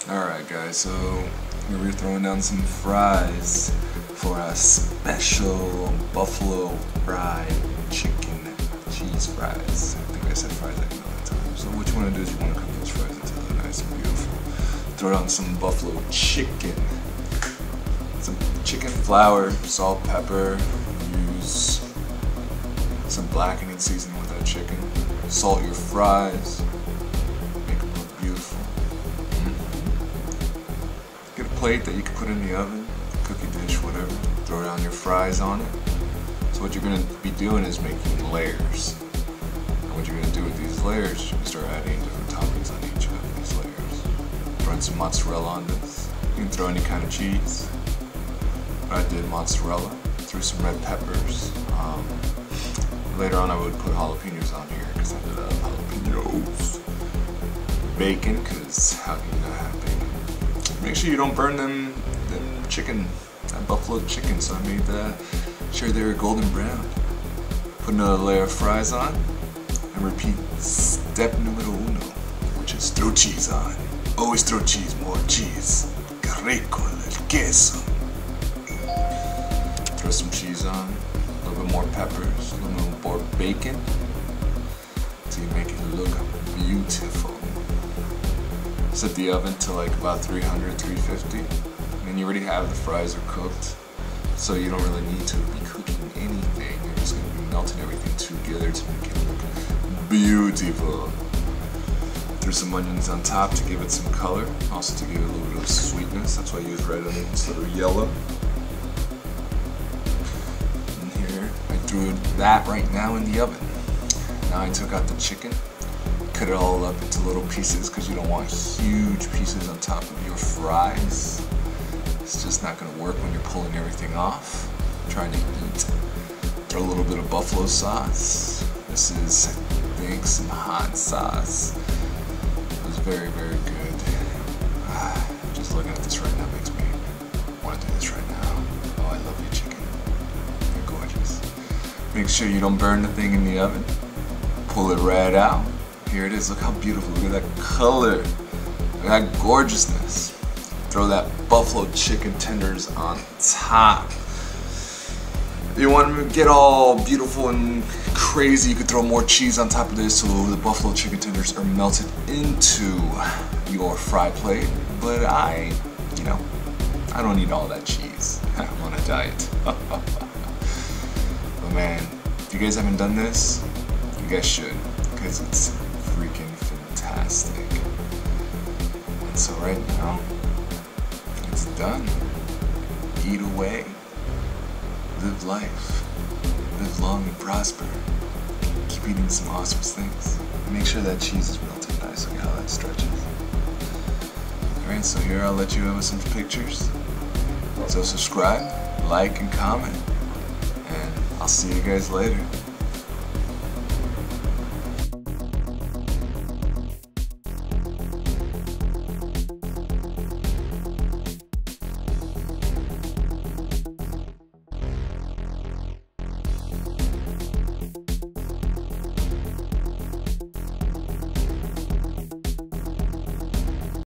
Alright guys, so here we're throwing down some fries for our special buffalo fried chicken cheese fries. I think I said fries like another time. So what you want to do is you want to cook those fries until they're nice and beautiful. Throw down some buffalo chicken, some chicken flour, salt, pepper. Use some blackening seasoning with that chicken. Salt your fries. Make them look beautiful. Get a plate that you can put in the oven, cookie dish, whatever. Throw down your fries on it. So what you're going to be doing is making layers. And what you're going to do with these layers, you can start adding different toppings on each of these layers. Throwing some mozzarella on this. You can throw any kind of cheese. I did mozzarella. Threw some red peppers. Later on I would put jalapenos on here because I did jalapenos. Bacon, because how can you not have bacon? Make sure you don't burn them chicken, that buffalo chicken, so I made sure they were golden brown. Put another layer of fries on, and repeat step numero uno, which is throw cheese on. Always throw cheese, more cheese. Que rico el queso. Throw some cheese on, a little bit more peppers, a little bit more bacon, so you make it look beautiful. Set the oven to like about 300, 350, and you already have the fries are cooked, so you don't really need to be cooking anything. You're just going to be melting everything together to make it look beautiful. Throw some onions on top to give it some color, also to give it a little bit of sweetness. That's why I use red onions instead of yellow. And here, I threw that right now in the oven. Now I took out the chicken. Cut it all up into little pieces because you don't want huge pieces on top of your fries. It's just not going to work when you're pulling everything off. Trying to eat. Throw a little bit of buffalo sauce. This is, I think, some hot sauce. It was very, very good. Just looking at this right now makes me want to do this right now. Oh, I love you, chicken. You're gorgeous. Make sure you don't burn the thing in the oven. Pull it right out. Here it is, look how beautiful, look at that color, look at that gorgeousness. Throw that buffalo chicken tenders on top. If you want to get all beautiful and crazy, you could throw more cheese on top of this so the buffalo chicken tenders are melted into your fry plate. But I don't eat all that cheese. I'm on a diet. But man, if you guys haven't done this, you guys should, because it's freaking fantastic. And so right now, it's done. Eat away. Live life. Live long and prosper. Keep eating some awesome things. Make sure that cheese is melted nice. Look at how that stretches. Alright, so here I'll let you have some pictures. So subscribe, like, and comment. And I'll see you guys later.